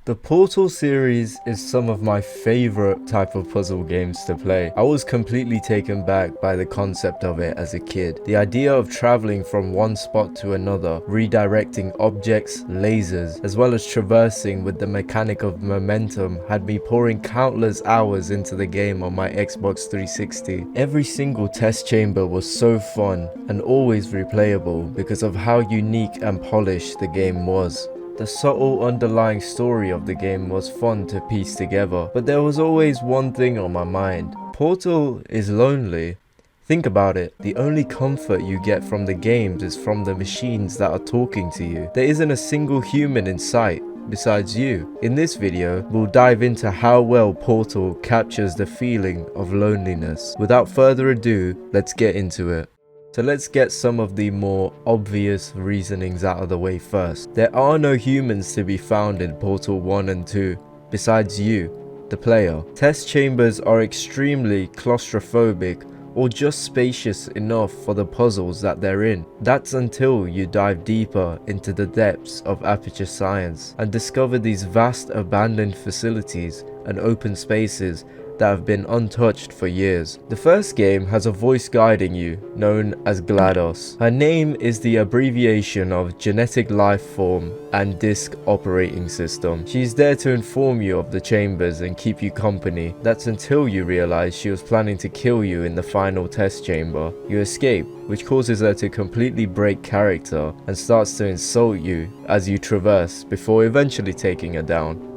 The Portal series is some of my favorite type of puzzle games to play. I was completely taken back by the concept of it as a kid. The idea of traveling from one spot to another, redirecting objects, lasers, as well as traversing with the mechanic of momentum had me pouring countless hours into the game on my Xbox 360. Every single test chamber was so fun and always replayable because of how unique and polished the game was. The subtle underlying story of the game was fun to piece together, but there was always one thing on my mind. Portal is lonely. Think about it, the only comfort you get from the games is from the machines that are talking to you. There isn't a single human in sight besides you. In this video, we'll dive into how well Portal captures the feeling of loneliness. Without further ado, let's get into it. So let's get some of the more obvious reasonings out of the way first. There are no humans to be found in Portal 1 and 2, besides you, the player. Test chambers are extremely claustrophobic or just spacious enough for the puzzles that they're in. That's until you dive deeper into the depths of Aperture Science and discover these vast abandoned facilities and open spaces that have been untouched for years. The first game has a voice guiding you, known as GLaDOS. Her name is the abbreviation of Genetic Life Form and Disk Operating System. She's there to inform you of the chambers and keep you company. That's until you realize she was planning to kill you in the final test chamber. You escape, which causes her to completely break character and starts to insult you as you traverse before eventually taking her down.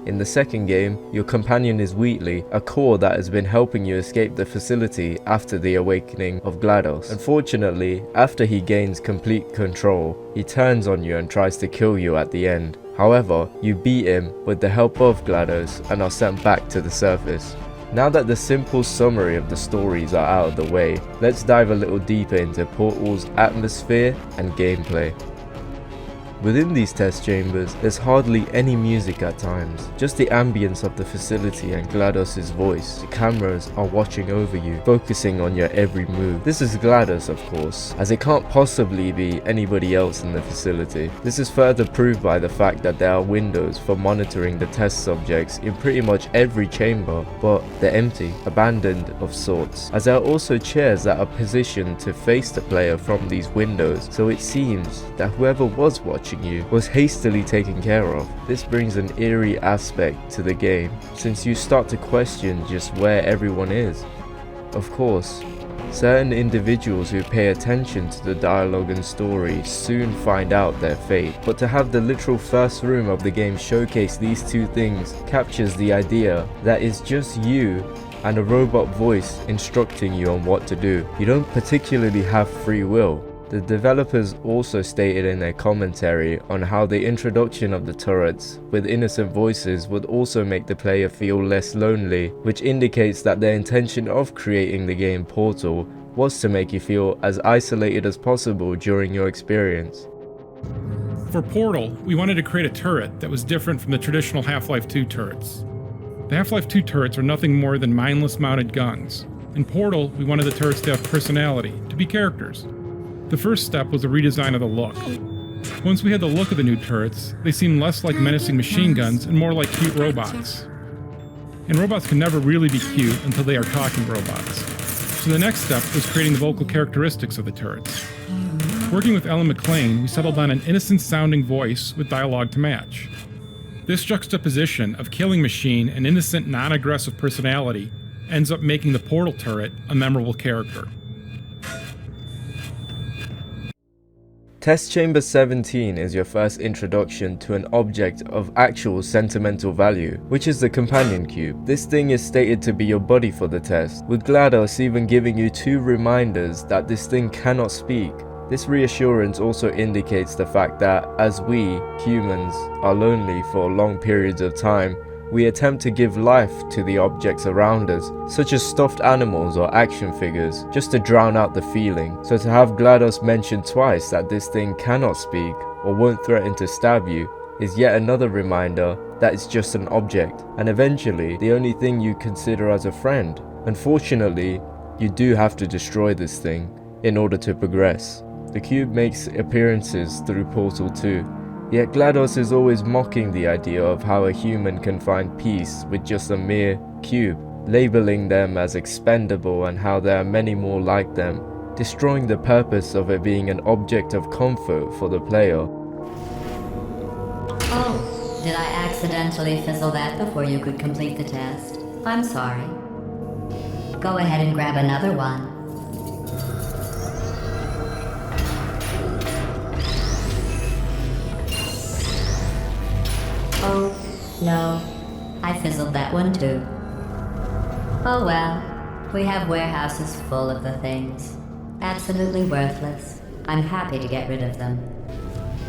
In the second game, your companion is Wheatley, a core that has been helping you escape the facility after the awakening of GLaDOS. Unfortunately, after he gains complete control, he turns on you and tries to kill you at the end. However, you beat him with the help of GLaDOS and are sent back to the surface. Now that the simple summary of the stories are out of the way, let's dive a little deeper into Portal's atmosphere and gameplay. Within these test chambers, there's hardly any music at times, just the ambience of the facility and GLaDOS' voice. The cameras are watching over you, focusing on your every move. This is GLaDOS, of course, as it can't possibly be anybody else in the facility. This is further proved by the fact that there are windows for monitoring the test subjects in pretty much every chamber, but they're empty, abandoned of sorts, as there are also chairs that are positioned to face the player from these windows, so it seems that whoever was watching you was hastily taken care of. This brings an eerie aspect to the game, since you start to question just where everyone is. Of course, certain individuals who pay attention to the dialogue and story soon find out their fate, but to have the literal first room of the game showcase these two things captures the idea that it's just you and a robot voice instructing you on what to do. You don't particularly have free will. The developers also stated in their commentary on how the introduction of the turrets with innocent voices would also make the player feel less lonely, which indicates that their intention of creating the game Portal was to make you feel as isolated as possible during your experience. For Portal, we wanted to create a turret that was different from the traditional Half-Life 2 turrets. The Half-Life 2 turrets are nothing more than mindless mounted guns. In Portal, we wanted the turrets to have personality, to be characters. The first step was a redesign of the look. Once we had the look of the new turrets, they seemed less like menacing machine guns and more like cute robots. And robots can never really be cute until they are talking robots. So the next step was creating the vocal characteristics of the turrets. Working with Ellen McLean, we settled on an innocent-sounding voice with dialogue to match. This juxtaposition of killing machine and innocent, non-aggressive personality ends up making the Portal turret a memorable character. Test Chamber 17 is your first introduction to an object of actual sentimental value, which is the companion cube. This thing is stated to be your buddy for the test, with GLaDOS even giving you two reminders that this thing cannot speak. This reassurance also indicates the fact that, as we, humans, are lonely for long periods of time, we attempt to give life to the objects around us, such as stuffed animals or action figures, just to drown out the feeling. So to have GLaDOS mention twice that this thing cannot speak or won't threaten to stab you is yet another reminder that it's just an object, and eventually the only thing you consider as a friend. Unfortunately, you do have to destroy this thing in order to progress. The cube makes appearances through Portal 2, Yet GLaDOS is always mocking the idea of how a human can find peace with just a mere cube, labeling them as expendable and how there are many more like them, destroying the purpose of it being an object of comfort for the player. Oh, did I accidentally fizzle that before you could complete the test? I'm sorry. Go ahead and grab another one. Oh, no. I fizzled that one too. Oh well. We have warehouses full of the things. Absolutely worthless. I'm happy to get rid of them.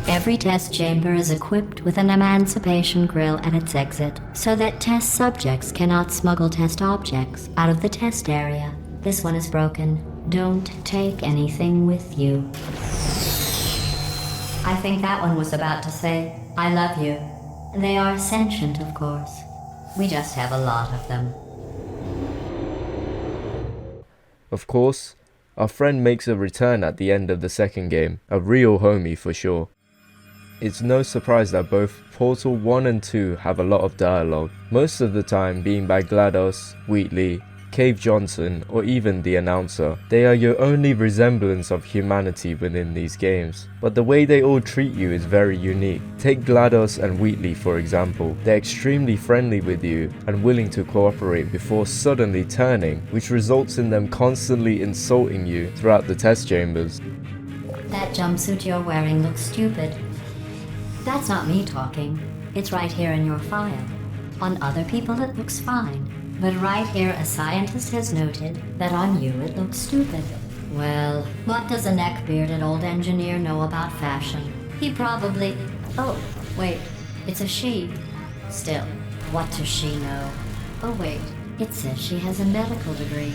Every test chamber is equipped with an emancipation grill at its exit, so that test subjects cannot smuggle test objects out of the test area. This one is broken. Don't take anything with you. I think that one was about to say, I love you. They are sentient, of course. We just have a lot of them. Of course, our friend makes a return at the end of the second game, a real homie for sure. It's no surprise that both Portal 1 and 2 have a lot of dialogue, most of the time being by GLaDOS, Wheatley, Cave Johnson, or even the announcer. They are your only resemblance of humanity within these games, but the way they all treat you is very unique. Take GLaDOS and Wheatley for example. They're extremely friendly with you and willing to cooperate before suddenly turning, which results in them constantly insulting you throughout the test chambers. That jumpsuit you're wearing looks stupid. That's not me talking. It's right here in your file. On other people it looks fine. But right here a scientist has noted that on you it looks stupid. Well, what does a neck-bearded old engineer know about fashion? He probably... Oh, wait, it's a she. Still, what does she know? Oh wait, it says she has a medical degree.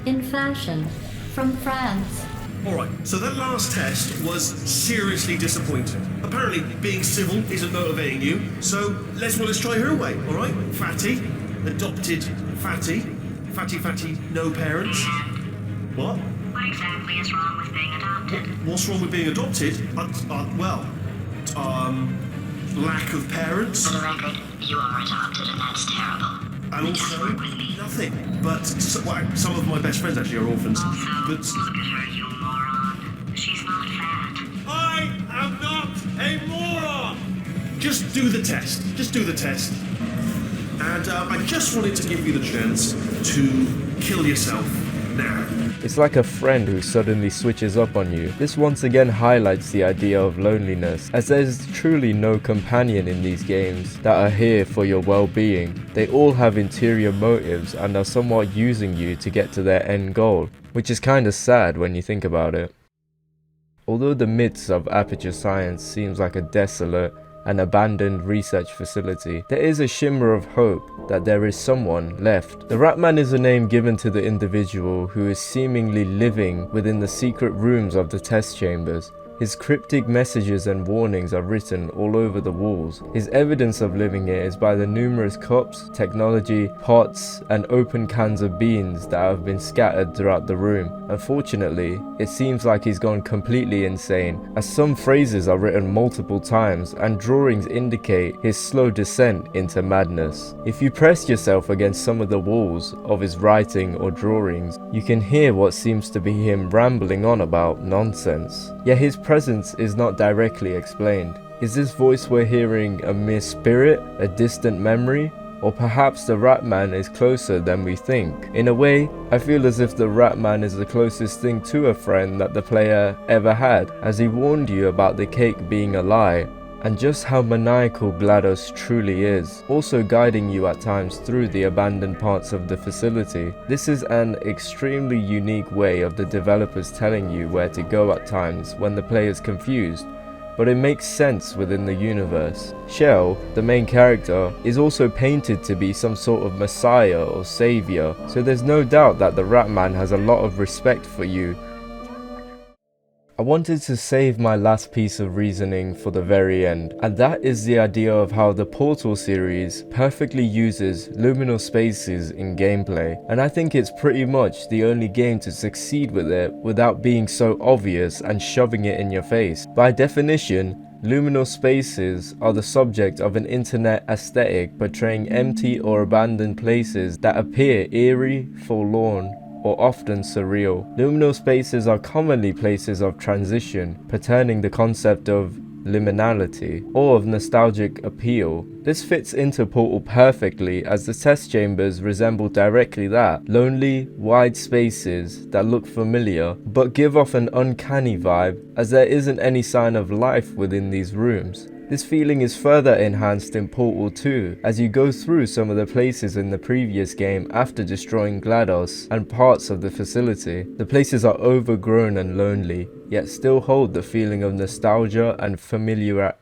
In fashion. From France. Alright, so that last test was seriously disappointing. Apparently being civil isn't motivating you, so let's try her way, alright? Fatty, adopted fatty, no parents. What? What exactly is wrong with being adopted? What's wrong with being adopted? Lack of parents. For the record, you are adopted and that's terrible. And also, nothing. But some of my best friends actually are orphans. Also, But look at her, you moron. She's not fat. I am not a moron! Just do the test. Just do the test. And I just wanted to give you the chance to kill yourself now. It's like a friend who suddenly switches up on you. This once again highlights the idea of loneliness, as there's truly no companion in these games that are here for your well-being. They all have interior motives and are somewhat using you to get to their end goal, which is kinda sad when you think about it. Although the midst of Aperture Science seems like a desolate and abandoned research facility, there is a shimmer of hope that there is someone left. The RatMan is a name given to the individual who is seemingly living within the secret rooms of the test chambers. His cryptic messages and warnings are written all over the walls. His evidence of living here is by the numerous cups, technology, pots, and open cans of beans that have been scattered throughout the room. Unfortunately, it seems like he's gone completely insane, as some phrases are written multiple times and drawings indicate his slow descent into madness. If you press yourself against some of the walls of his writing or drawings, you can hear what seems to be him rambling on about nonsense. Yet his presence is not directly explained. Is this voice we're hearing a mere spirit, a distant memory? Or perhaps the RatMan is closer than we think. In a way, I feel as if the RatMan is the closest thing to a friend that the player ever had, as he warned you about the cake being a lie, and just how maniacal GLaDOS truly is, also guiding you at times through the abandoned parts of the facility. This is an extremely unique way of the developers telling you where to go at times when the player's confused, but it makes sense within the universe. Shell, the main character, is also painted to be some sort of messiah or savior, so there's no doubt that the RatMan has a lot of respect for you. I wanted to save my last piece of reasoning for the very end, and that is the idea of how the Portal series perfectly uses liminal spaces in gameplay, and I think it's pretty much the only game to succeed with it without being so obvious and shoving it in your face. By definition, Liminal spaces are the subject of an internet aesthetic portraying empty or abandoned places that appear eerie, forlorn, or often surreal. Liminal spaces are commonly places of transition, pertaining the concept of liminality or of nostalgic appeal. This fits into Portal perfectly, as the test chambers resemble directly that: lonely, wide spaces that look familiar but give off an uncanny vibe, as there isn't any sign of life within these rooms. This feeling is further enhanced in Portal 2 as you go through some of the places in the previous game after destroying GLaDOS and parts of the facility. The places are overgrown and lonely, yet still hold the feeling of nostalgia and familiarity,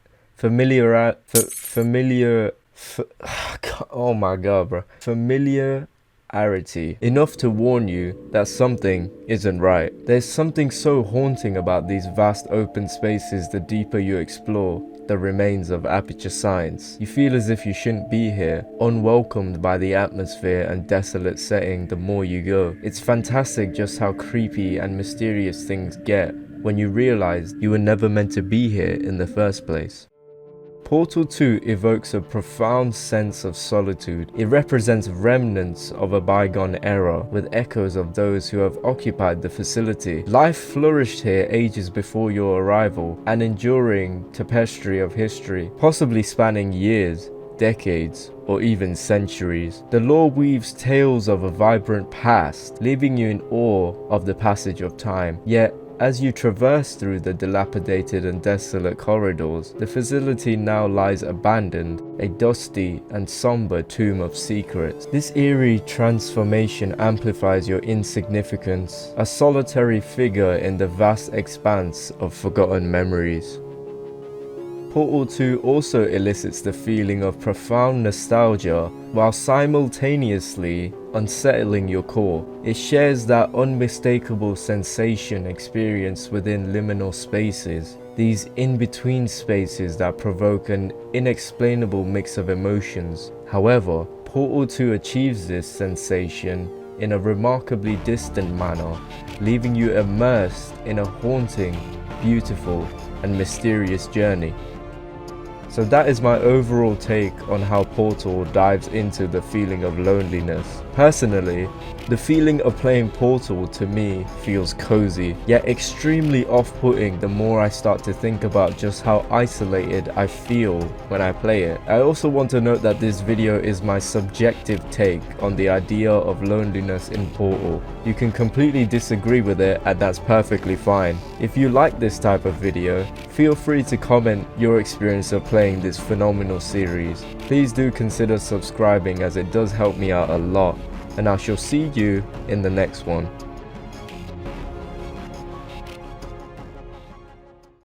enough to warn you that something isn't right. There's something so haunting about these vast open spaces. The deeper you explore the remains of Aperture Science, you feel as if you shouldn't be here, unwelcomed by the atmosphere and desolate setting the more you go. It's fantastic just how creepy and mysterious things get when you realize you were never meant to be here in the first place. Portal 2 evokes a profound sense of solitude. It represents remnants of a bygone era, with echoes of those who have occupied the facility. Life flourished here ages before your arrival, an enduring tapestry of history, possibly spanning years, decades, or even centuries. The lore weaves tales of a vibrant past, leaving you in awe of the passage of time. Yet, as you traverse through the dilapidated and desolate corridors, the facility now lies abandoned, a dusty and somber tomb of secrets. This eerie transformation amplifies your insignificance, a solitary figure in the vast expanse of forgotten memories. Portal 2 also elicits the feeling of profound nostalgia while simultaneously unsettling your core. It shares that unmistakable sensation experienced within liminal spaces, these in-between spaces that provoke an inexplainable mix of emotions. However, Portal 2 achieves this sensation in a remarkably distant manner, leaving you immersed in a haunting, beautiful, and mysterious journey. So that is my overall take on how Portal dives into the feeling of loneliness. Personally, the feeling of playing Portal to me feels cozy, yet extremely off-putting the more I start to think about just how isolated I feel when I play it. I also want to note that this video is my subjective take on the idea of loneliness in Portal. You can completely disagree with it, and that's perfectly fine. If you like this type of video, feel free to comment your experience of playing this phenomenal series. Please do consider subscribing, as it does help me out a lot, and I shall see you in the next one.